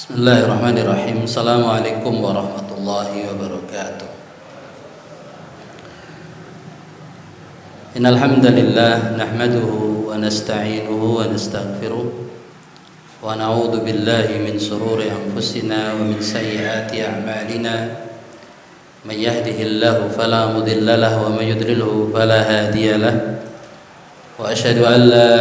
Bismillahirrahmanirrahim. Assalamualaikum warahmatullahi wabarakatuh. Innal hamdalillah nahmaduhu wa nasta'inuhu wa nastaghfiruh wa na'udzu billahi min shururi anfusina wa min sayyiati a'malina. May yahdihillahu fala mudilla lahu wa may yudlilhu fala hadiya lahu. Wa asyhadu an la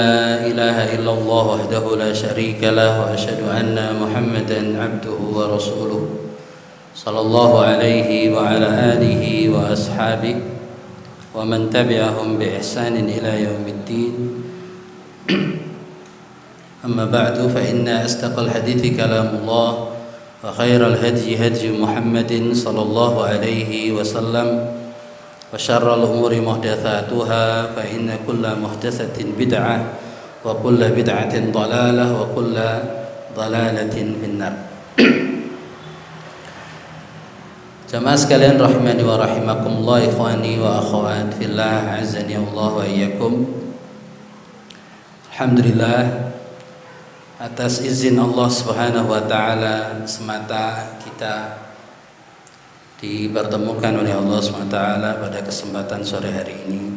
ilaha illallah wahdahu la syarika lah wa asyhadu anna Muhammadan abduhu wa rasuluh sallallahu alaihi wa ala alihi wa ashabihi wa man tabi'ahum bi ihsanin ila yaumiddin. Amma ba'du, fa inna astaqal hadithi kalamullah wa khairal hadyi hadyi Muhammadin sallallahu alaihi wasallam wa syarrul umuri muhdatsatuha fa inna kulla muhdatsatin bid'ah wa kulla bid'atin dhalalah wa kulla dhalalatin finnar. Jamaah sekalian rahimani wa rahimakumullah, ikhwani wa akhwat fillah, azani Allah wa iyyakum. Alhamdulillah, atas izin Allah Subhanahu wa taala semata kita dipertemukan oleh Allah SWT pada kesempatan sore hari ini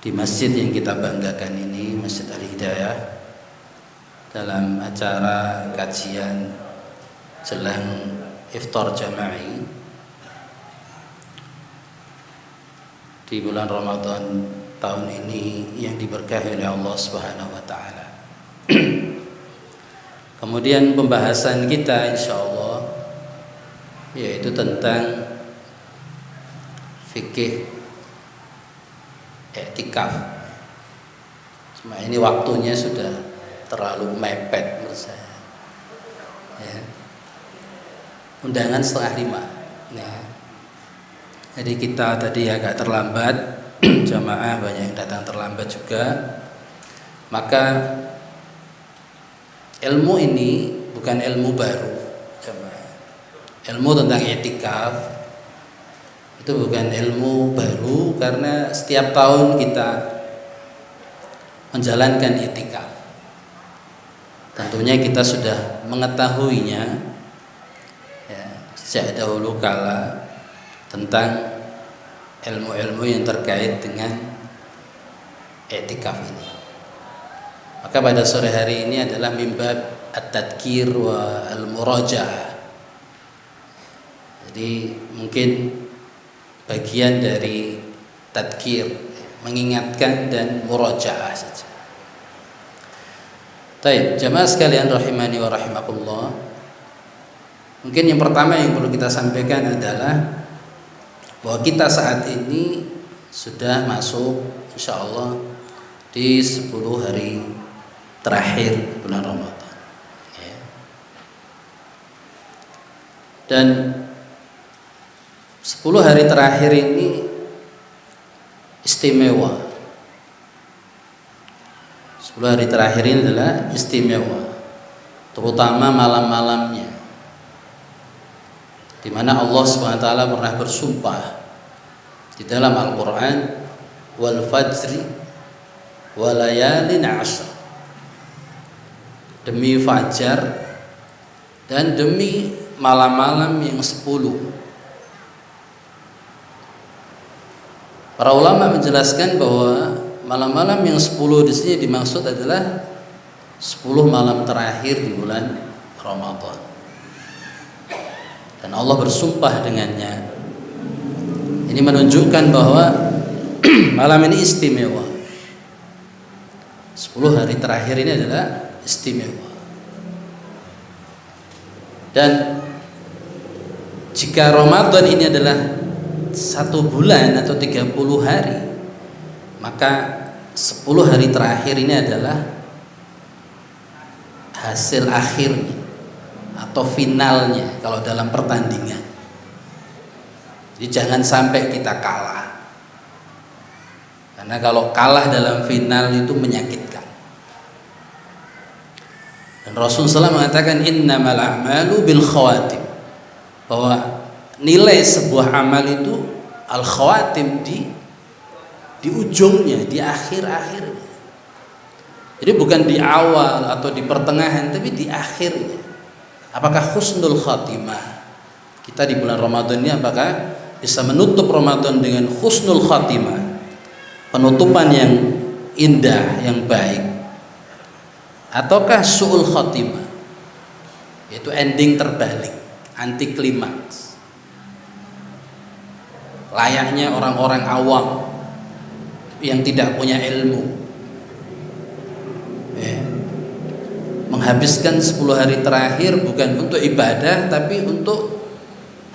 di masjid yang kita banggakan ini, Masjid Al-Hidayah, dalam acara kajian jelang iftar jama'i di bulan Ramadan tahun ini yang diberkahi oleh Allah Subhanahu wa taala. Kemudian pembahasan kita insyaallah yaitu tentang fikih i'tikaf. Cuma ini waktunya sudah terlalu mepet menurut saya. Ya. Undangan 4:30. Ya. Jadi kita tadi agak terlambat, jamaah banyak yang datang terlambat juga. Maka ilmu ini bukan ilmu baru. Ilmu tentang i'tikaf itu bukan ilmu baru, karena setiap tahun kita menjalankan i'tikaf. Tentunya kita sudah mengetahuinya ya, sejak dahulu kala tentang ilmu-ilmu yang terkait dengan i'tikaf ini. Maka pada sore hari ini adalah mimbab at-tadhkir wa al-muraja'ah. Jadi mungkin bagian dari tadhkir, mengingatkan, dan murajaah saja. Baik, jamaah sekalian rahimani wa rahimakumullah. Mungkin yang pertama yang perlu kita sampaikan adalah bahwa kita saat ini sudah masuk insyaallah di 10 hari terakhir bulan Ramadan. Ya. Dan 10 hari terakhir ini istimewa. 10 hari terakhir ini adalah istimewa, terutama malam-malamnya, di mana Allah SWT pernah bersumpah di dalam Al-Quran, wal fajri wa layalin ashr, demi fajar dan demi malam-malam yang 10. Para ulama menjelaskan bahwa malam-malam yang 10 di sini dimaksud adalah 10 malam terakhir di bulan Ramadan. Dan Allah bersumpah dengannya. Ini menunjukkan bahwa malam ini istimewa. 10 hari terakhir ini adalah istimewa. Dan jika Ramadan ini adalah 1 bulan atau 30 hari, maka 10 hari terakhir ini adalah hasil akhirnya atau finalnya kalau dalam pertandingan. Jadi jangan sampai kita kalah, karena kalau kalah dalam final itu menyakitkan. Dan Rasulullah SAW mengatakan innamal a'malu bil khawatim, bahwa nilai sebuah amal itu al-khawatim, di ujungnya, di akhir-akhirnya. Jadi bukan di awal atau di pertengahan, tapi di akhirnya. Apakah husnul khatimah? Kita di bulan Ramadan ini apakah bisa menutup Ramadan dengan husnul khatimah, penutupan yang indah, yang baik, ataukah su'ul khatimah, yaitu ending terbalik, anti klimaks, layaknya orang-orang awam yang tidak punya ilmu, menghabiskan 10 hari terakhir bukan untuk ibadah tapi untuk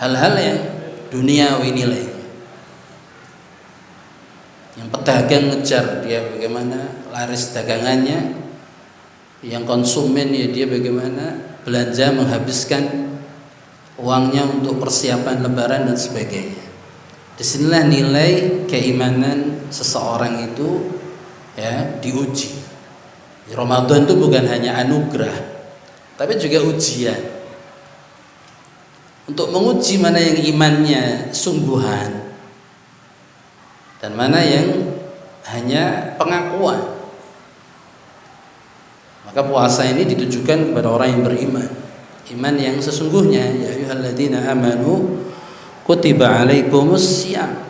hal-hal yang duniawi nilainya. Yang pedagang ngejar dia bagaimana laris dagangannya, yang konsumen ya dia bagaimana belanja menghabiskan uangnya untuk persiapan lebaran dan sebagainya. Disinilah nilai keimanan seseorang itu ya diuji. Ramadan itu bukan hanya anugerah, tapi juga ujian. Untuk menguji mana yang imannya sungguhan dan mana yang hanya pengakuan. Maka puasa ini ditujukan kepada orang yang beriman, iman yang sesungguhnya. Ya ayyuhalladzina amanu kutiba alaikumus syiyam.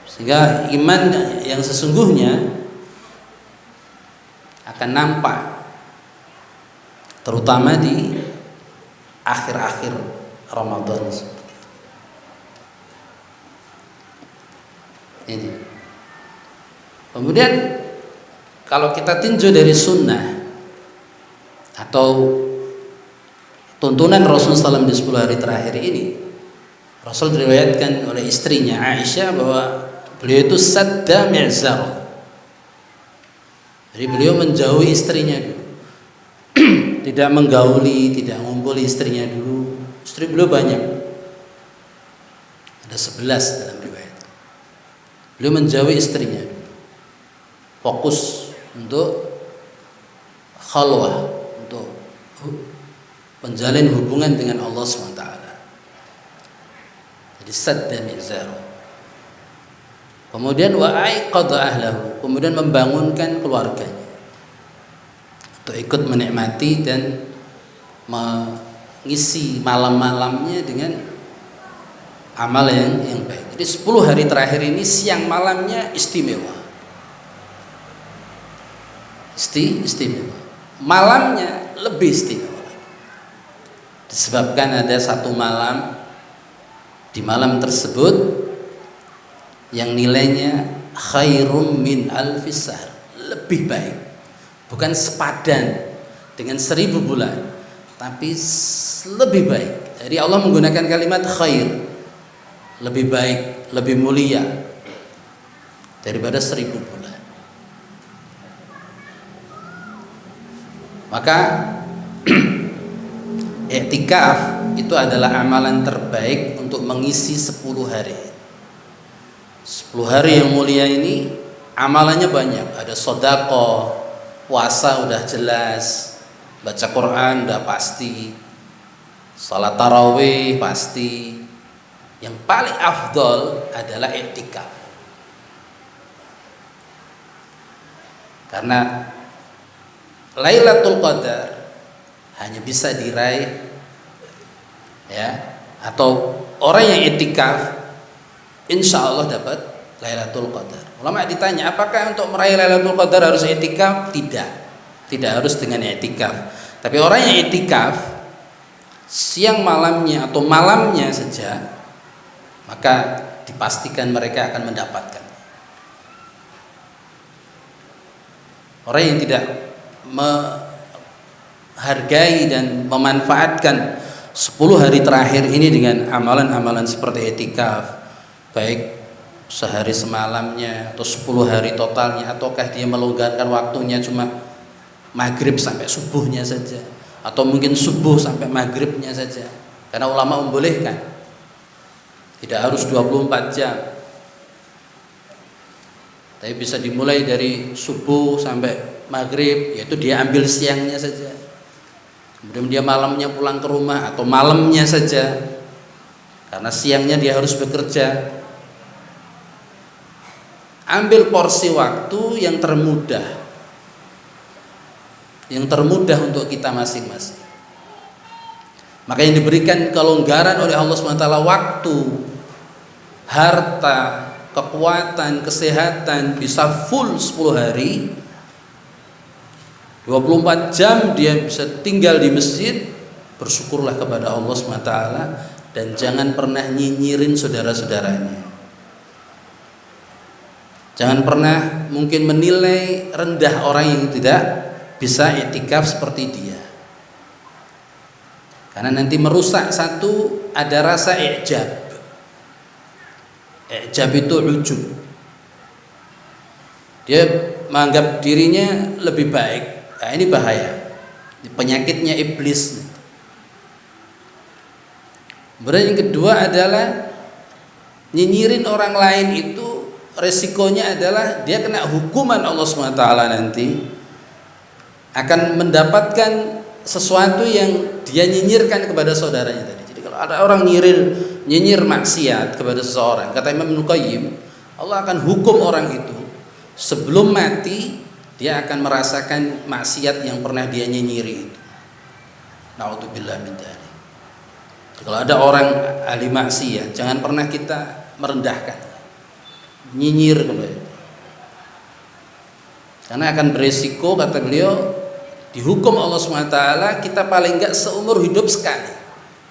Sehingga iman yang sesungguhnya akan nampak terutama di akhir-akhir Ramadan ini. Kemudian kalau kita tinjau dari sunnah atau tuntunan Rasulullah SAW di 10 hari terakhir ini, Rasul diriwayatkan oleh istrinya Aisyah bahwa beliau itu sadda mi'zar. Jadi beliau menjauhi istrinya dulu, tidak menggauli, tidak mengumpuli istrinya dulu. Istri beliau banyak, ada 11 dalam riwayat. Beliau menjauhi istrinya dulu, fokus untuk khalwah, untuk menjalin hubungan dengan Allah SWT. Jadi sadda mi'zar. Kemudian wa aiqadha ahlahu, kemudian membangunkan keluarganya untuk ikut menikmati dan mengisi malam-malamnya dengan amal yang baik. Jadi 10 hari terakhir ini siang malamnya istimewa. Istimewa. Malamnya lebih istimewa. Disebabkan ada satu malam, di malam tersebut yang nilainya khairum min alfis sahr, lebih baik, bukan sepadan dengan 1000 bulan, tapi lebih baik. Jadi Allah menggunakan kalimat khair, lebih baik, lebih mulia daripada 1000 bulan. Maka i'tikaf itu adalah amalan terbaik untuk mengisi 10 hari. 10 hari yang mulia ini amalannya banyak. Ada sedekah, puasa udah jelas, baca Quran udah pasti, salat tarawih pasti. Yang paling afdol adalah i'tikaf. Karena Lailatul Qadar hanya bisa diraih ya, atau orang yang i'tikaf insya Allah dapat Lailatul Qadar. Ulama ditanya, apakah untuk meraih Lailatul Qadar harus i'tikaf? Tidak harus dengan i'tikaf. Tapi orang yang i'tikaf siang malamnya atau malamnya saja, maka dipastikan mereka akan mendapatkan. Orang yang tidak menghargai dan memanfaatkan 10 hari terakhir ini dengan amalan-amalan seperti i'tikaf, baik sehari semalamnya atau 10 hari totalnya, ataukah dia melonggarkan waktunya cuma maghrib sampai subuhnya saja, atau mungkin subuh sampai maghribnya saja, karena ulama membolehkan tidak harus 24 jam, tapi bisa dimulai dari subuh sampai maghrib, yaitu dia ambil siangnya saja, kemudian dia malamnya pulang ke rumah, atau malamnya saja karena siangnya dia harus bekerja. Ambil porsi waktu yang termudah yang termudah untuk kita masing-masing. Maka yang diberikan kelonggaran oleh Allah SWT, waktu, harta, kekuatan, kesehatan, bisa full 10 hari, 24 jam dia bisa tinggal di masjid, bersyukurlah kepada Allah SWT, dan jangan pernah nyinyirin saudara-saudaranya. Jangan pernah mungkin menilai rendah orang yang tidak bisa iktikaf seperti dia, karena nanti merusak. Satu, ada rasa i'jab. I'jab itu ujub, dia menganggap dirinya lebih baik. Nah, ini bahaya, penyakitnya iblis. Kemudian yang kedua adalah nyinyirin orang lain, itu resikonya adalah dia kena hukuman Allah SWT, nanti akan mendapatkan sesuatu yang dia nyinyirkan kepada saudaranya tadi. Jadi kalau ada orang nyinyir maksiat kepada seseorang, kata Imam Ibnu Qayyim, Allah akan hukum orang itu sebelum mati, dia akan merasakan maksiat yang pernah dia nyinyiri itu. Na'udzubillah min dzalik. Kalau ada orang ahli maksiat, jangan pernah kita merendahkan, nyinyir kepada, karena akan beresiko, kata beliau, dihukum Allah SWT. Kita paling enggak seumur hidup sekali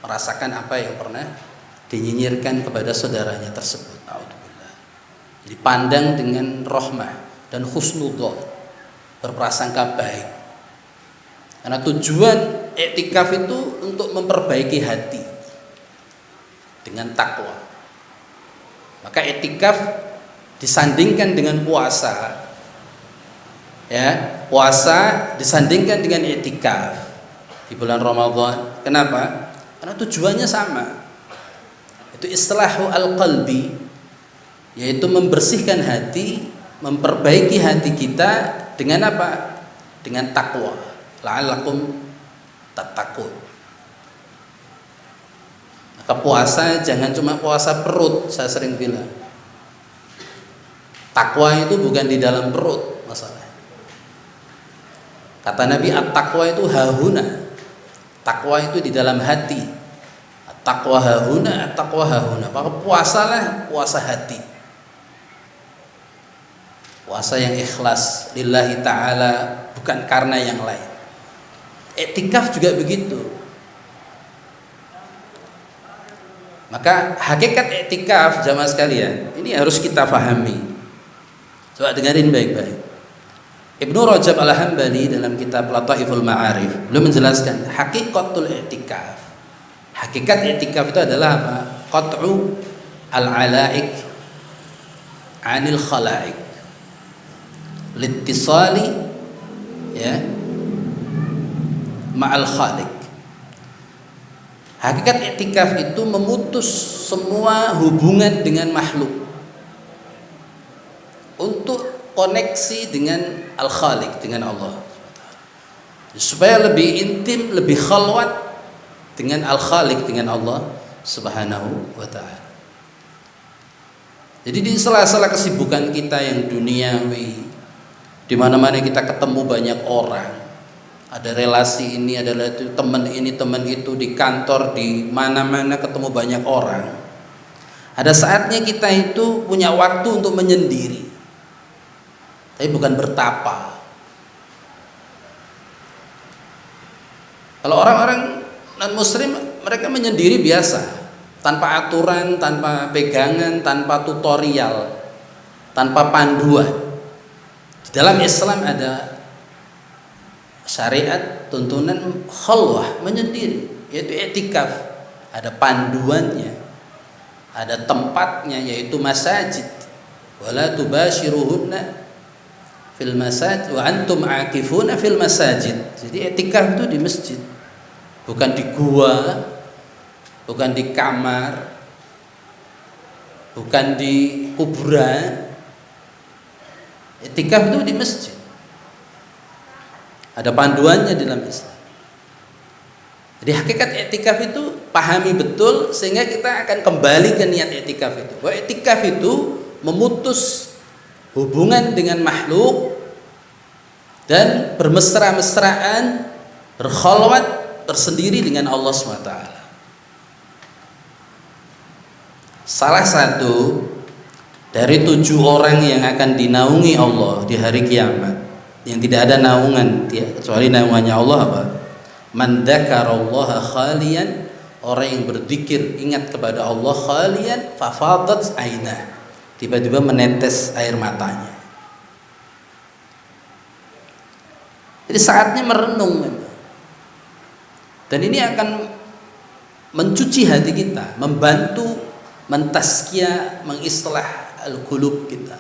merasakan apa yang pernah dinyinyirkan kepada saudaranya tersebut. Alhamdulillah. Jadi pandang dengan rahmah dan husnudzon, berprasangka baik. Karena tujuan iktikaf itu untuk memperbaiki hati dengan takwa. Maka iktikaf disandingkan dengan puasa. Ya, puasa disandingkan dengan i'tikaf di bulan Ramadan. Kenapa? Karena tujuannya sama. Itu islahu al-qalbi, yaitu membersihkan hati, memperbaiki hati kita dengan apa? Dengan takwa. La'allakum tattaqun. Maka puasa jangan cuma puasa perut, saya sering bilang. Takwa itu bukan di dalam perut masalah. Kata Nabi, at-taqwa itu hahuna. Takwa itu di dalam hati. At-taqwa hahuna, at-taqwa hahuna. Maka puasalah puasa hati. Puasa yang ikhlas lillahi ta'ala, bukan karena yang lain. Iktikaf juga begitu. Maka hakikat iktikaf, jamaah sekalian, ini harus kita pahami. Coba dengerin baik-baik. Ibnu Rajab Al-Hambali dalam kitab Lataiful Ma'arif beliau menjelaskan hakikatul i'tikaf. Hakikat i'tikaf itu adalah apa? Qat'u al-alaik 'anil khalaik. Littisali ya ma'al khaliq. Hakikat i'tikaf itu memutus semua hubungan dengan makhluk untuk koneksi dengan Al-Khaliq, dengan Allah, supaya lebih intim, lebih khalwat dengan Al-Khaliq, dengan Allah Subhanahu wa ta'ala. Jadi di sela-sela kesibukan kita yang duniawi, di mana-mana kita ketemu banyak orang, ada relasi ini, ada itu, teman ini, teman itu, di kantor, di mana-mana ketemu banyak orang. Ada saatnya kita itu punya waktu untuk menyendiri. Tapi bukan bertapa. Kalau orang-orang non-muslim, mereka menyendiri biasa, tanpa aturan, tanpa pegangan, tanpa tutorial, tanpa panduan. Di dalam Islam ada syariat, tuntunan khalwah, menyendiri, yaitu i'tikaf. Ada panduannya, ada tempatnya, yaitu masajid. Wala tubashiruhunna fil masajid wa antum aakifuna fil masajid. Jadi i'tikaf itu di masjid, bukan di gua, bukan di kamar, bukan di kuburan. I'tikaf itu di masjid. Ada panduannya dalam Islam. Jadi hakikat i'tikaf itu pahami betul, sehingga kita akan kembali ke niat i'tikaf itu. Bahwa i'tikaf itu memutus hubungan dengan makhluk dan bermesra-mesraan, berkhalwat, bersendiri dengan Allah SWT. Salah satu dari 7 orang yang akan dinaungi Allah di hari kiamat, yang tidak ada naungan kecuali naungannya Allah, apa? Man dzakarallaha khalian, orang yang berzikir ingat kepada Allah khalian fafadat ainah, tiba-tiba menetes air matanya. Jadi saatnya merenung, dan ini akan mencuci hati kita, membantu mentazkiyah, mengislah al-qulub kita.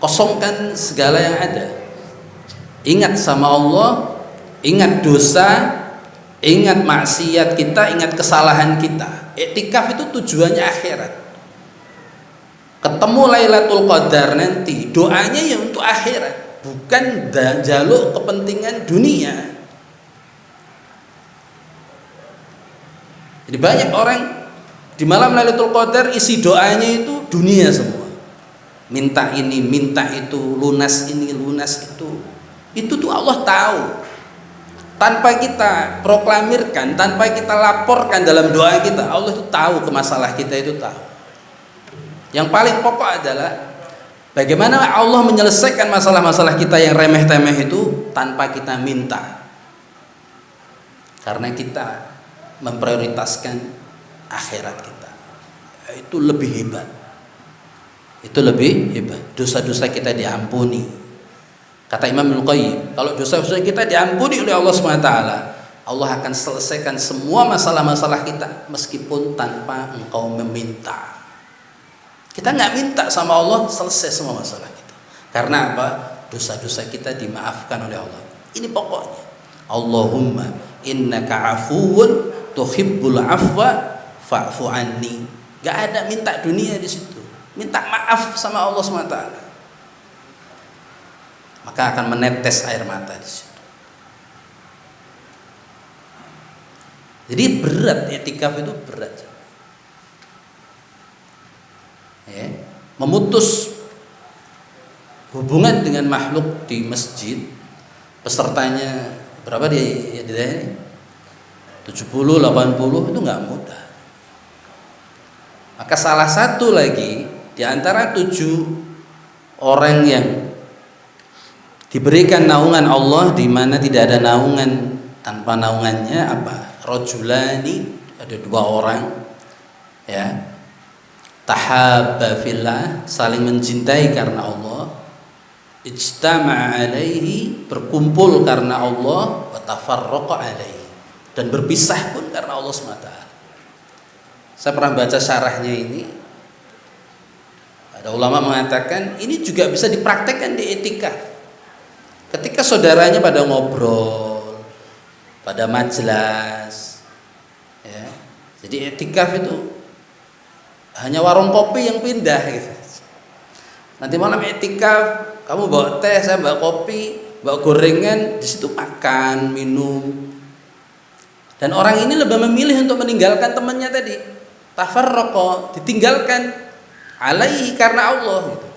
Kosongkan segala yang ada. Ingat sama Allah, ingat dosa, ingat maksiat kita, ingat kesalahan kita. Iktikaf itu tujuannya akhirat. Ketemu Lailatul Qadar nanti, doanya ya untuk akhirat, bukan jaluk kepentingan dunia. Jadi banyak orang di malam Lailatul Qadar isi doanya itu dunia semua. Minta ini, minta itu, lunas ini, lunas itu. Itu tuh Allah tahu. Tanpa kita proklamirkan, tanpa kita laporkan dalam doa kita, Allah itu tahu ke masalah kita itu tahu. Yang paling pokok adalah bagaimana Allah menyelesaikan masalah-masalah kita yang remeh-temeh itu tanpa kita minta. Karena kita memprioritaskan akhirat kita. Itu lebih hebat. Itu lebih hebat. Dosa-dosa kita diampuni. Kata Imam Ibnu Qayyim, kalau dosa-dosa kita diampuni oleh Allah SWT, Allah akan selesaikan semua masalah-masalah kita meskipun tanpa engkau meminta. Kita nggak minta sama Allah, selesai semua masalah kita. Karena apa? Dosa-dosa kita dimaafkan oleh Allah. Ini pokoknya. Allahumma innaka afuwun tuhibbul afwa fa'fu anni. Nggak ada minta dunia di situ. Minta maaf sama Allah SWT. Maka akan menetes air mata di situ. Jadi berat, i'tikaf itu berat. Ya, memutus hubungan dengan makhluk di masjid, pesertanya berapa dia 70, 80 itu nggak mudah. Maka salah satu lagi di antara 7 orang yang diberikan naungan Allah, di mana tidak ada naungan tanpa naungannya, apa? Rajulani, ada 2 orang, ya, tahabba fillah, saling mencintai karena Allah, ijtama'a alaihi, berkumpul karena Allah, wa tafarraqa alaihi, dan berpisah pun karena Allah SWT. Saya pernah baca syarahnya ini, ada ulama mengatakan ini juga bisa dipraktekkan di i'tikaf. Ketika saudaranya pada ngobrol, pada majelis, ya, jadi i'tikaf itu hanya warung kopi yang pindah gitu. Nanti malam i'tikaf, kamu bawa teh, saya bawa kopi, bawa gorengan, di situ makan, minum. Dan orang ini lebih memilih untuk meninggalkan temannya tadi. Tafarraqa, ditinggalkan alaihi karena Allah gitu.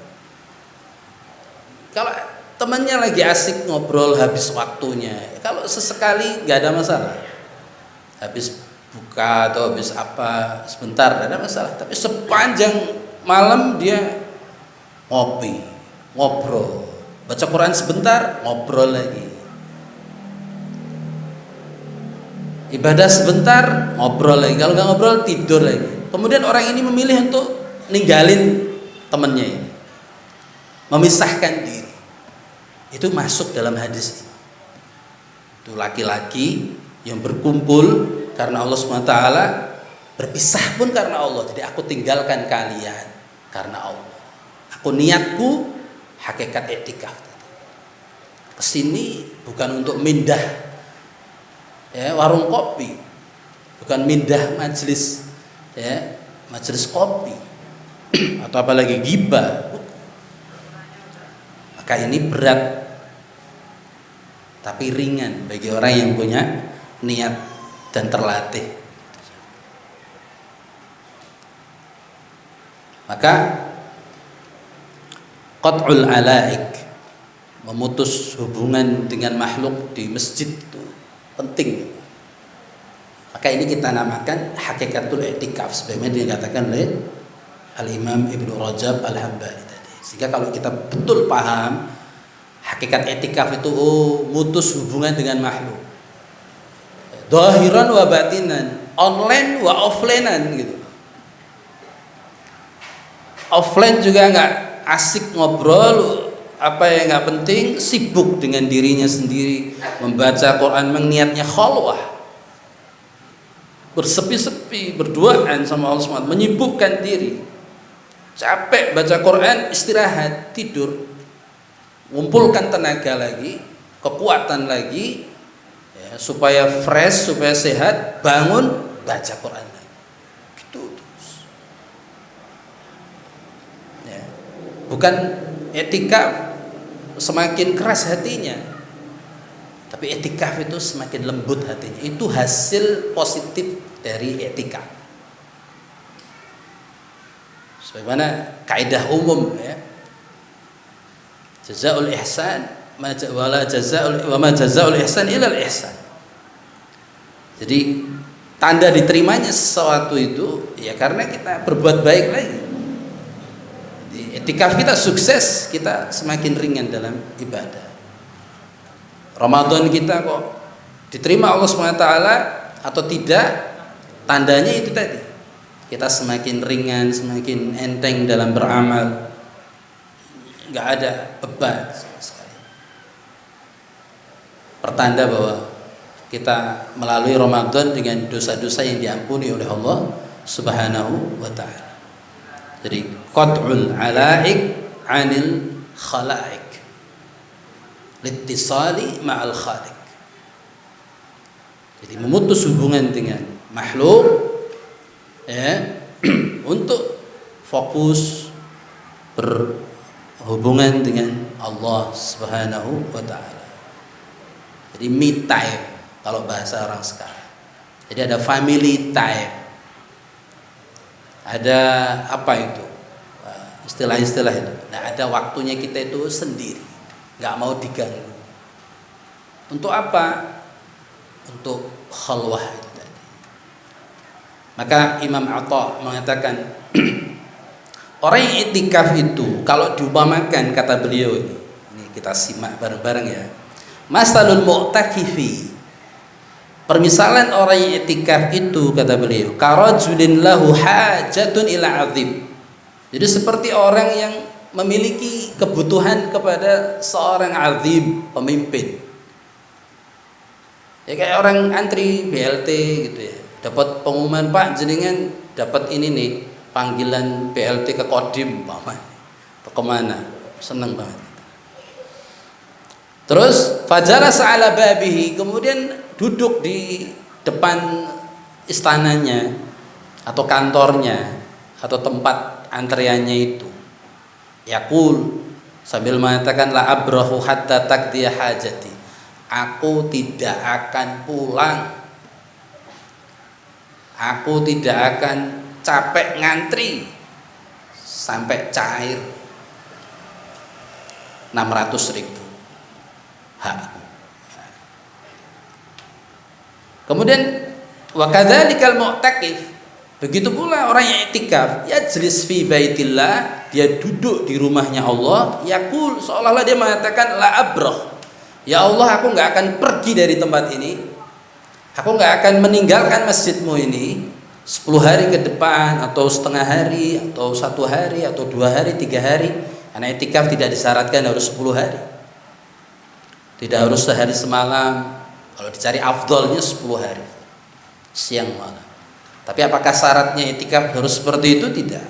Kalau temannya lagi asik ngobrol habis waktunya, kalau sesekali nggak ada masalah. Habis buka atau habis apa sebentar tidak ada masalah, tapi sepanjang malam dia ngopi, ngobrol, baca Quran sebentar, ngobrol lagi, ibadah sebentar, ngobrol lagi, kalau nggak ngobrol tidur lagi. Kemudian orang ini memilih untuk ninggalin temannya ini, memisahkan diri. Itu masuk dalam hadis ini. Itu laki-laki yang berkumpul karena Allah SWT, berpisah pun karena Allah. Jadi aku tinggalkan kalian karena Allah. Aku niatku hakikat i'tikaf. Kesini bukan untuk mindah, ya, warung kopi, bukan mindah majelis, ya, majelis kopi, atau apalagi ghibah. Maka ini berat, tapi ringan bagi orang yang punya niat dan terlatih. Maka qat'ul alaik, memutus hubungan dengan makhluk di masjid itu penting. Maka ini kita namakan hakikatul i'tikaf, sebagaimana dikatakan oleh Al-Imam Ibnu Rajab Al-Hambali tadi. Sehingga kalau kita betul paham hakikat i'tikaf itu, mutus hubungan dengan makhluk, zahiran wa batinan, online wa offlinean gitu. Offline juga nggak asik ngobrol, apa yang nggak penting, sibuk dengan dirinya sendiri, membaca Quran, niatnya khalwah, bersepi-sepi, berduaan sama Allah SWT, menyibukkan diri, capek baca Quran, istirahat, tidur, ngumpulkan tenaga lagi, kekuatan lagi, ya, supaya fresh, supaya sehat, bangun, baca Quran lagi. Gitu terus. Ya. Bukan etika semakin keras hatinya, tapi etikaf itu semakin lembut hatinya. Itu hasil positif dari etika. Sebagaimana kaidah umum, ya, jazaul ihsan ma jazaul ihsan ilal ihsan. Jadi tanda diterimanya sesuatu itu ya karena kita berbuat baik lagi. Jadi etikaf kita sukses, kita semakin ringan dalam ibadah. Ramadan kita kok diterima Allah SWT atau tidak, tandanya itu tadi, kita semakin ringan, semakin enteng dalam beramal, nggak ada beban sama sekali. Pertanda bahwa kita melalui Ramadan dengan dosa-dosa yang diampuni oleh Allah Subhanahu wa ta'ala. Jadi qat'ul alaik 'anil khalaik, littisali ma'al khaliq. Jadi memutus hubungan dengan makhluk, ya, untuk fokus berhubungan dengan Allah Subhanahu wa ta'ala. Jadi me time kalau bahasa orang sekarang. Jadi ada family time, ada apa itu, istilah-istilah itu. Nah, ada waktunya kita itu sendiri, nggak mau diganggu. Untuk apa? Untuk khalwah itu tadi. Maka Imam Atha mengatakan orang yang i'tikaf itu kalau diumpamakan, kata beliau ini kita simak bareng-bareng ya. Masalul mu'takifi, permisalan orang yang i'tikaf itu, kata beliau, karajulin lahu hajatun ila azim. Jadi seperti orang yang memiliki kebutuhan kepada seorang azim, pemimpin. Ya kayak orang antri BLT gitu ya, dapat pengumuman, Pak jenengan dapat ini nih, panggilan BLT ke Kodim, Pak, kemana? Seneng banget. Terus fajalasa ala babihi, kemudian duduk di depan istananya atau kantornya atau tempat antriannya itu. Yaqul, sambil mengatakan la abrahu hatta taqdiya hajati, aku tidak akan pulang, aku tidak akan capek ngantri sampai cair 600.000 hakku. Kemudian wa kadzalikal mu'takif, begitu pula orang yang i'tikaf, yajlis fi baitillah, dia duduk di rumahnya Allah, yaqul, seolah-olah dia mengatakan la abrah, ya Allah, aku nggak akan pergi dari tempat ini, aku nggak akan meninggalkan masjidmu ini 10 hari ke depan, atau setengah hari, atau 1 hari, atau 2 hari, 3 hari. Karena i'tikaf tidak disyaratkan harus 10 hari, tidak harus sehari semalam. Kalau dicari afdolnya 10 hari, siang malam. Tapi apakah syaratnya i'tikaf harus seperti itu? Tidak.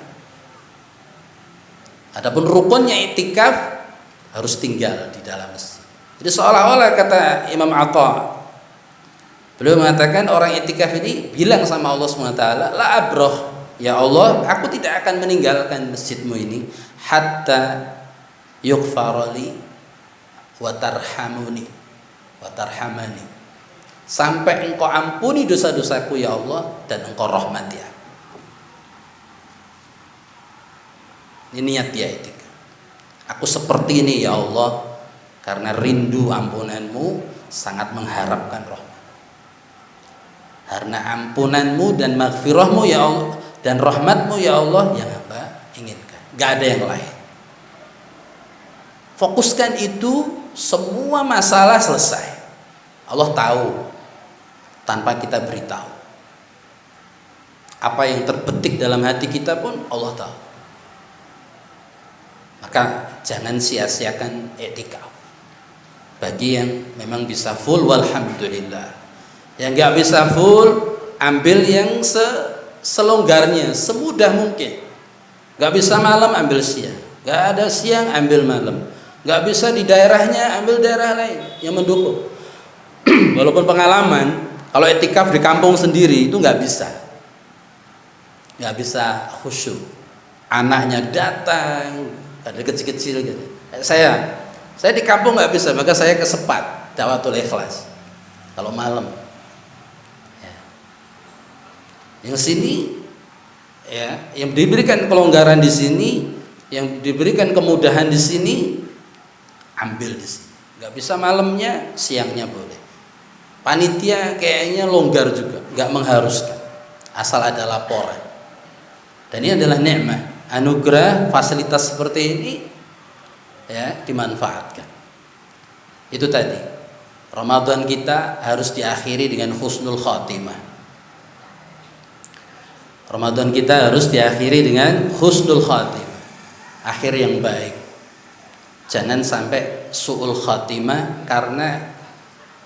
Adapun rukunnya i'tikaf harus tinggal di dalam masjid. Jadi seolah-olah, kata Imam Atha, beliau mengatakan orang i'tikaf ini bilang sama Allah SWT, la abrah, ya Allah, aku tidak akan meninggalkan masjidmu ini hatta yughfarali wa tarhamuni wa tarhamani, sampai engkau ampuni dosa-dosaku ya Allah, dan engkau rahmati aku. Ini niat dia i'tikaf. Aku seperti ini ya Allah karena rindu ampunanmu, sangat mengharapkan rahmat. Karena ampunanmu dan maghfirahmu ya Allah dan rahmatmu ya Allah yang hamba inginkan, gak ada yang lain. Fokuskan itu, semua masalah selesai. Allah tahu tanpa kita beritahu. Apa yang terbetik dalam hati kita pun Allah tahu. Maka jangan sia-siakan i'tikaf. Bagi yang memang bisa full, walhamdulillah. Yang gak bisa full, ambil yang selonggarnya, semudah mungkin. Gak bisa malam, ambil siang. Gak ada siang, ambil malam. Gak bisa di daerahnya, ambil daerah lain yang mendukung. Walaupun pengalaman, kalau i'tikaf di kampung sendiri itu gak bisa. Gak bisa khusyuk. Anaknya datang, ada kecil-kecil gitu. Saya di kampung gak bisa, maka saya ke Sepat, Dawatul Ikhlas. Kalau malam. Yang sini ya, yang diberikan kelonggaran di sini, yang diberikan kemudahan di sini, ambil di sini. Nggak bisa malamnya, siangnya boleh. Panitia kayaknya longgar juga, nggak mengharuskan, asal ada laporan. Dan ini adalah nikmat, anugerah, fasilitas seperti ini ya dimanfaatkan. Itu tadi, Ramadan kita harus diakhiri dengan husnul khatimah. Ramadan kita harus diakhiri dengan husnul khatimah, akhir yang baik. Jangan sampai su'ul khatimah karena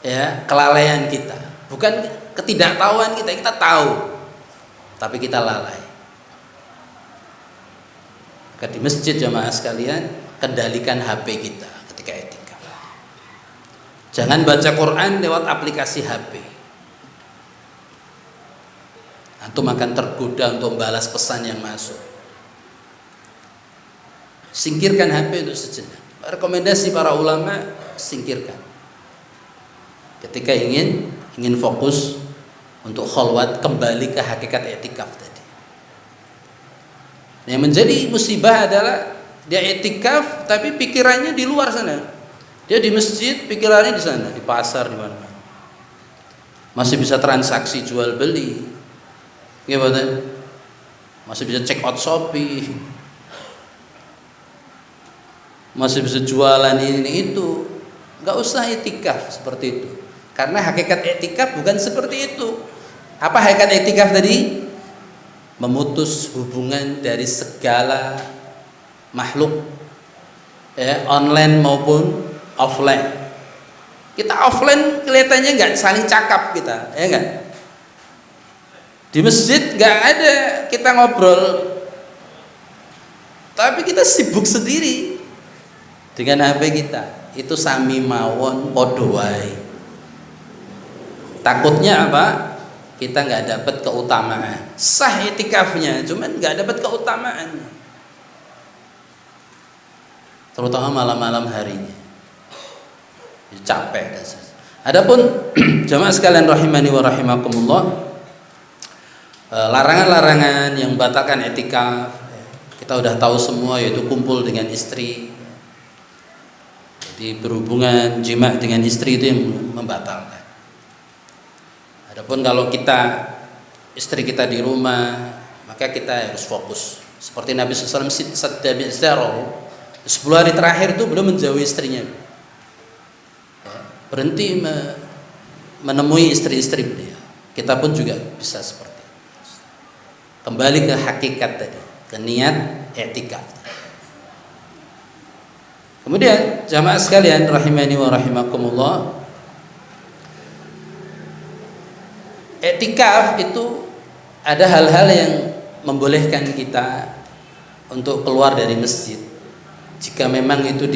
ya kelalaian kita, bukan ketidaktahuan kita tahu tapi kita lalai. Maka di masjid jamaah sekalian, kendalikan HP kita ketika i'tikaf. Jangan baca Quran lewat aplikasi HP. Antum akan tergoda untuk membalas pesan yang masuk. Singkirkan HP itu sejenak. Rekomendasi para ulama, singkirkan. Ketika ingin fokus untuk khalwat, kembali ke hakikat i'tikaf tadi. Yang menjadi musibah adalah dia i'tikaf tapi pikirannya di luar sana. Dia di masjid, pikirannya di sana, di pasar, di mana-mana. Masih bisa transaksi jual beli. Gimana? Masih bisa check out Shopee, masih bisa jualan ini itu. Nggak usah i'tikaf seperti itu, karena hakikat i'tikaf bukan seperti itu. Apa hakikat i'tikaf tadi? Memutus hubungan dari segala makhluk, ya, online maupun offline. Kita offline kelihatannya nggak saling cakap kita, ya nggak? Di masjid nggak ada kita ngobrol, tapi kita sibuk sendiri dengan HP kita. Itu sami mawon podo wae. Takutnya apa? Kita nggak dapat keutamaan. Sah i'tikafnya, cuman nggak dapat keutamaan. Terutama malam-malam harinya. Capek. Adapun jamaah sekalian rahimani wa rahimakumullah, larangan-larangan yang membatalkan i'tikaf kita udah tahu semua, yaitu kumpul dengan istri. Jadi berhubungan jima dengan istri itu yang membatalkan. Adapun kalau istri kita di rumah, maka kita harus fokus. Seperti Nabi SAW, 10 hari terakhir itu belum menjauhi istrinya, berhenti menemui istri-istri beliau. Kita pun juga bisa seperti itu. Kembali ke hakikat tadi, ke niat i'tikaf. Kemudian jamaah sekalian rahimani wa rahimakumullah, i'tikaf itu ada hal-hal yang membolehkan kita untuk keluar dari masjid jika memang itu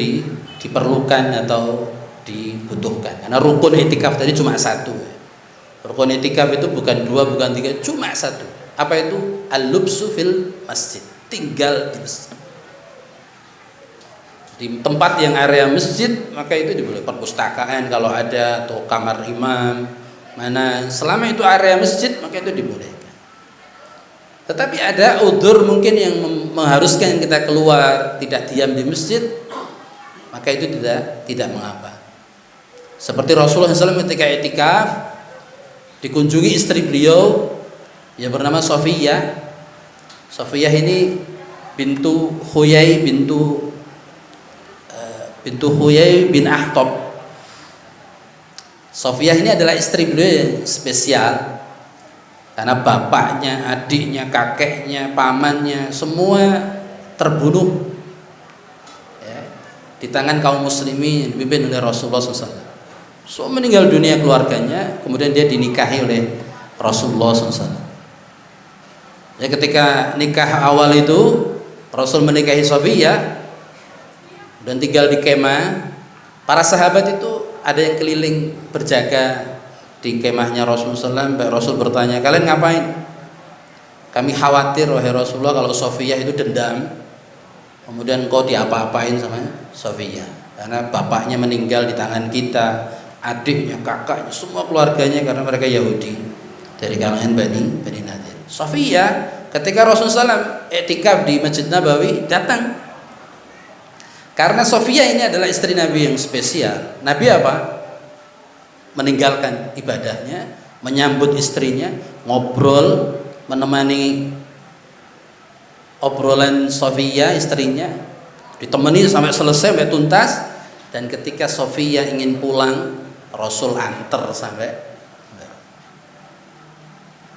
diperlukan atau dibutuhkan. Karena rukun i'tikaf tadi cuma satu. Rukun i'tikaf itu bukan 2, bukan 3, cuma satu. Apa itu? Al-lubsu fil masjid, tinggal di masjid. Di tempat yang area masjid, maka itu diboleh. Perpustakaan kalau ada, atau kamar imam, mana selama itu area masjid, maka itu dibolehkan. Tetapi ada udzur mungkin yang mengharuskan kita keluar, tidak diam di masjid, maka itu tidak mengapa. Seperti Rasulullah SAW ketika i'tikaf dikunjungi istri beliau yang bernama Safiyah. Safiyah ini bintu Huyai bin Akhtab. Safiyah ini adalah istri beliau yang spesial karena bapaknya, adiknya, kakeknya, pamannya semua terbunuh ya, di tangan kaum muslimin yang dipimpin oleh Rasulullah SAW. So meninggal dunia keluarganya, kemudian dia dinikahi oleh Rasulullah SAW. Ya, ketika nikah awal itu Rasul menikahi Safiyah dan tinggal di kemah. Para sahabat itu ada yang keliling berjaga di kemahnya Rasulullah SAW. Rasul bertanya, kalian ngapain? Kami khawatir wahai Rasulullah kalau Safiyah itu dendam, kemudian kau diapa-apain sama Safiyah, karena bapaknya meninggal di tangan kita, adiknya, kakaknya, semua keluarganya karena mereka Yahudi dari kalangan Bani Nadir. Safiyah ketika Rasulullah SAW i'tikaf di Masjid Nabawi datang. Karena Safiyah ini adalah istri Nabi yang spesial. Nabi apa? Meninggalkan ibadahnya, menyambut istrinya, ngobrol, menemani obrolan Safiyah istrinya, ditemani sampai selesai, sampai tuntas. Dan ketika Safiyah ingin pulang, Rasul antar sampai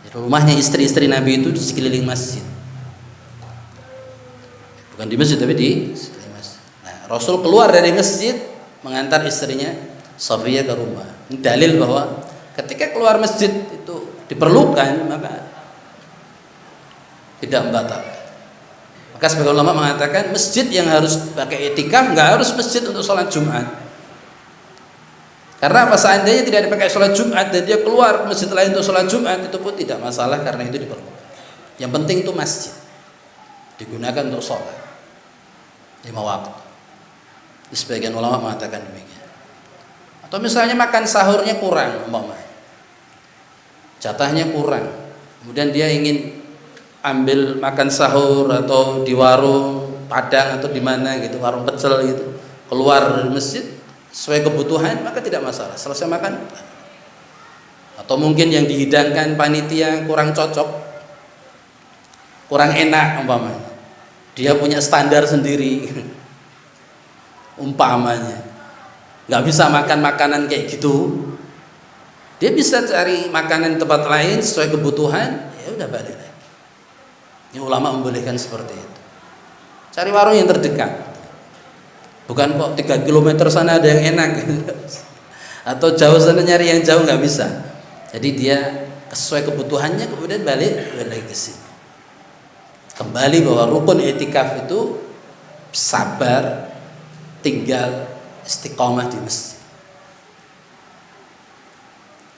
rumahnya istri-istri Nabi itu di sekeliling masjid. Bukan di masjid tapi di Rasul keluar dari masjid mengantar istrinya Safiyah ke rumah. Ini dalil bahwa ketika keluar masjid itu diperlukan, maka tidak membatalkan. Maka sebagian ulama mengatakan masjid yang harus pakai i'tikaf nggak harus masjid untuk sholat Jumat. Karena apa, seandainya tidak dipakai sholat Jumat dan dia keluar ke masjid lain untuk sholat Jumat, itu pun tidak masalah karena itu diperlukan. Yang penting itu masjid digunakan untuk sholat 5 waktu. Sebagian ulama mengatakan demikian. Atau misalnya makan sahurnya kurang, jatahnya kurang, kemudian dia ingin ambil makan sahur atau di warung Padang atau di mana gitu, warung pecel gitu, keluar dari masjid sesuai kebutuhan, maka tidak masalah, selesai makan. Atau mungkin yang dihidangkan panitia kurang cocok, kurang enak umpamanya, dia punya standar sendiri umpamanya nggak bisa makan makanan kayak gitu, dia bisa cari makanan di tempat lain sesuai kebutuhan, ya udah balik lagi. Ini ulama membolehkan seperti itu. Cari warung yang terdekat, bukan kok 3 km sana ada yang enak atau jauh sana nyari yang jauh, nggak bisa. Jadi dia sesuai kebutuhannya kemudian balik lagi ke sini. Kembali bahwa rukun i'tikaf itu sabar, tinggal istiqomah di masjid.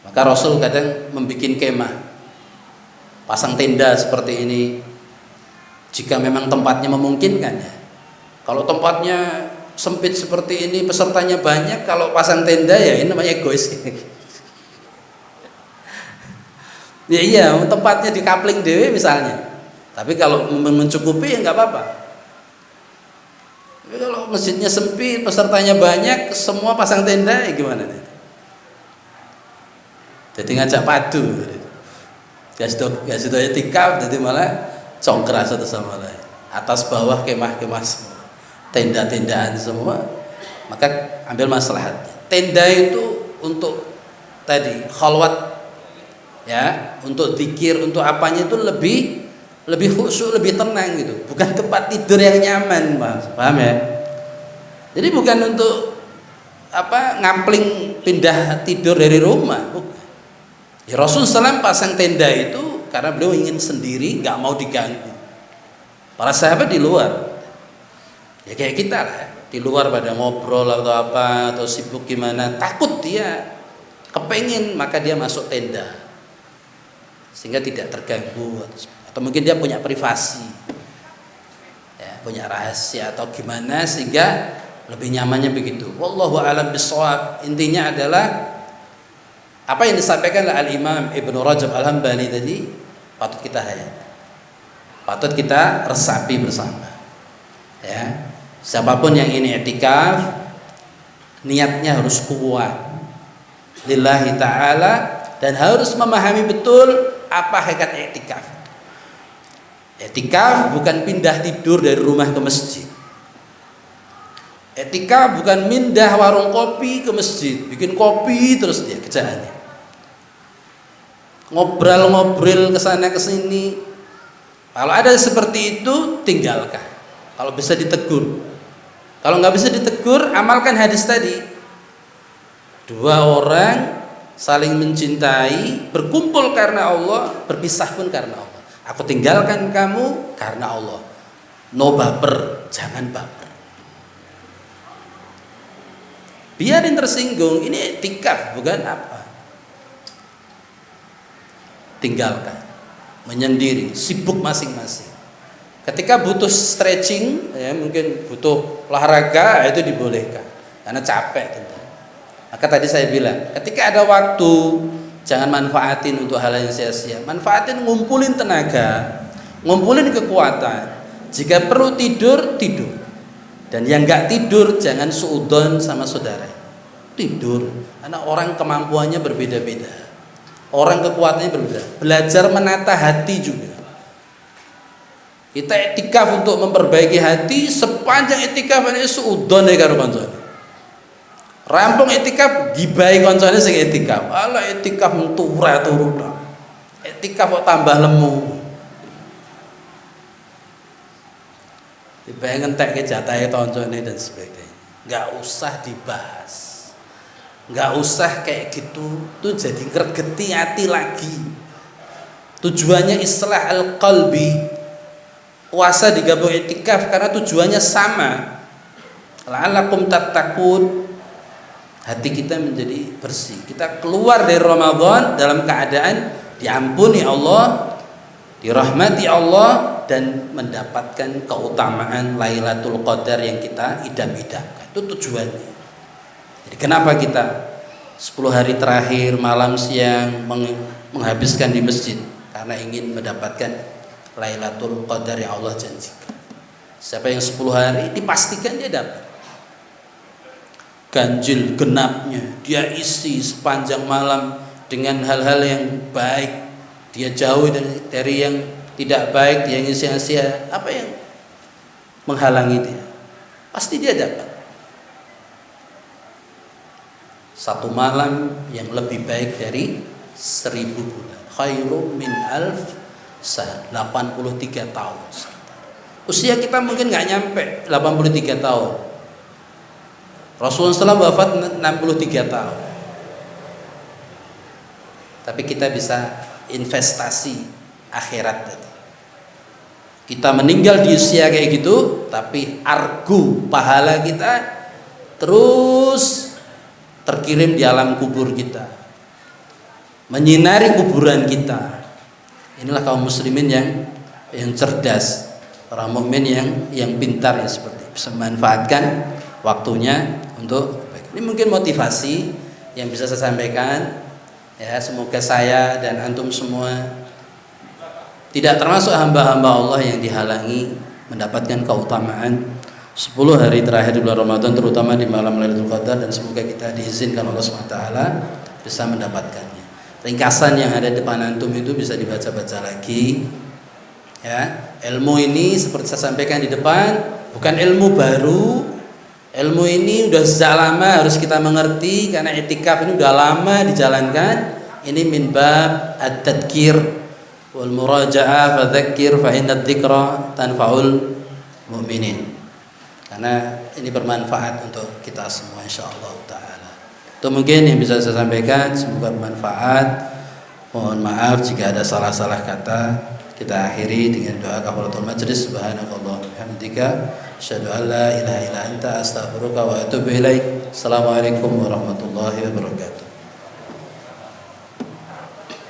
Maka Rasul kadang membuat kemah, pasang tenda seperti ini jika memang tempatnya memungkinkan ya. Kalau tempatnya sempit seperti ini, pesertanya banyak, kalau pasang tenda ya ini namanya egois. Ya iya, tempatnya di kapling dewe misalnya. Tapi kalau mencukupi ya nggak apa-apa. Tapi kalau masjidnya sempit, pesertanya banyak, semua pasang tenda, ya gimana nih? Jadi ngajak padu, gak sudah i'tikaf, jadi malah congkrak satu sama lain. Atas bawah kemah-kemah semua, tenda-tendaan semua. Maka ambil maslahatnya. Tenda itu untuk tadi khalwat, ya, untuk zikir, untuk apanya itu lebih khusyuk, lebih tenang gitu, bukan tempat tidur yang nyaman, Mas. Paham ya? Jadi bukan untuk ngampling pindah tidur dari rumah, bukan. Ya, Rasulullah SAW pasang tenda itu karena beliau ingin sendiri, nggak mau diganggu. Para sahabat di luar, ya kayak kita lah, di luar pada ngobrol atau apa, atau sibuk gimana, takut dia kepengin, maka dia masuk tenda sehingga tidak terganggu, atau mungkin dia punya privasi, ya, punya rahasia atau gimana sehingga lebih nyamannya begitu. Wallahu a'lam bishawab. Intinya adalah apa yang disampaikan oleh Al-Imam Ibnu Rajab Al-Hambali tadi patut kita hayati, patut kita resapi bersama. Ya, siapapun yang ini i'tikaf Niatnya harus kuat lillahi ta'ala, dan harus memahami betul apa hakikat i'tikaf. I'tikaf bukan pindah tidur dari rumah ke masjid. I'tikaf bukan pindah warung kopi ke masjid, bikin kopi terus dia kerjaannya. Ngobrol-ngobrol ke sana ke sini. Kalau ada seperti itu, tinggalkan. Kalau bisa ditegur. Kalau nggak bisa ditegur, amalkan hadis tadi. Dua orang saling mencintai, berkumpul karena Allah, berpisah pun karena Allah. Aku tinggalkan kamu karena Allah. No baper, jangan baper. Biarin tersinggung, ini i'tikaf bukan apa. Tinggalkan, menyendiri, sibuk masing-masing. Ketika butuh stretching, ya mungkin butuh olahraga, itu dibolehkan karena capek tentu. Maka tadi saya bilang, ketika ada waktu, jangan manfaatin untuk hal yang sia-sia. Manfaatin, ngumpulin tenaga, ngumpulin kekuatan. Jika perlu tidur, tidur. Dan yang nggak tidur, jangan suudon sama saudara. Tidur, karena orang kemampuannya berbeda-beda. Orang kekuatannya berbeda. Belajar menata hati juga. Kita i'tikaf untuk memperbaiki hati, sepanjang i'tikaf ini suudon ya karo kancane. Rampung i'tikaf gibai kancane sing i'tikaf. Ala i'tikaf tura turu tok. I'tikaf kok tambah lemu. Dibayang entek ke jatahe kancane dan sebagainya. Enggak usah dibahas. Enggak usah kayak gitu. Tuh jadi ngregeti hati lagi. Tujuannya islah al-qalbi. Puasa digabung i'tikaf karena tujuannya sama. La'allakum tattaqun. Hati kita menjadi bersih. Kita keluar dari Ramadan dalam keadaan diampuni Allah, dirahmati Allah, dan mendapatkan keutamaan Lailatul Qadar yang kita idam-idamkan. Itu tujuannya. Jadi kenapa kita 10 hari terakhir malam siang menghabiskan di masjid? Karena ingin mendapatkan Lailatul Qadar yang Allah janjikan. Siapa yang 10 hari dipastikan dia dapat. Ganjil genapnya dia isi sepanjang malam dengan hal-hal yang baik. Dia jauh dari yang tidak baik, dia yang sia-sia. Apa yang menghalangi dia? Pasti dia dapat. Satu malam yang lebih baik dari 1000 bulan. Khairum min alf 83 tahun. Usia kita mungkin nggak nyampe 83 tahun. Rasulullah SAW wafat 63 tahun. Tapi kita bisa investasi akhirat tadi. Kita meninggal di usia kayak gitu, tapi argu pahala kita terus terkirim di alam kubur kita, menyinari kuburan kita. Inilah kaum muslimin yang cerdas, orang mukmin yang pintar, yang seperti bisa memanfaatkan waktunya untuk. Ini mungkin motivasi yang bisa saya sampaikan. Ya, semoga saya dan antum semua tidak termasuk hamba-hamba Allah yang dihalangi mendapatkan keutamaan 10 hari terakhir di bulan Ramadan, terutama di malam Lailatul Qadar, dan semoga kita diizinkan Allah SWT bisa mendapatkannya. Ringkasan yang ada di depan antum itu bisa dibaca-baca lagi. Ya, ilmu ini seperti saya sampaikan di depan bukan ilmu baru. Ilmu ini udah sejak lama harus kita mengerti, karena i'tikaf ini udah lama dijalankan. Ini min bab at-tadhkir wal muraja'ah, fadzakir fa inna dzikra tanfa'ul mu'minin. Karena ini bermanfaat untuk kita semua insyaallah taala. Itu mungkin yang bisa saya sampaikan, semoga bermanfaat. Mohon maaf jika ada salah-salah kata. Kita akhiri dengan doa kafaratul majlis. Subhanakallah bihamdika asyhadu an la ilaha illa anta astaghfiruka wa atubu ilaik. Assalamualaikum warahmatullahi wabarakatuh.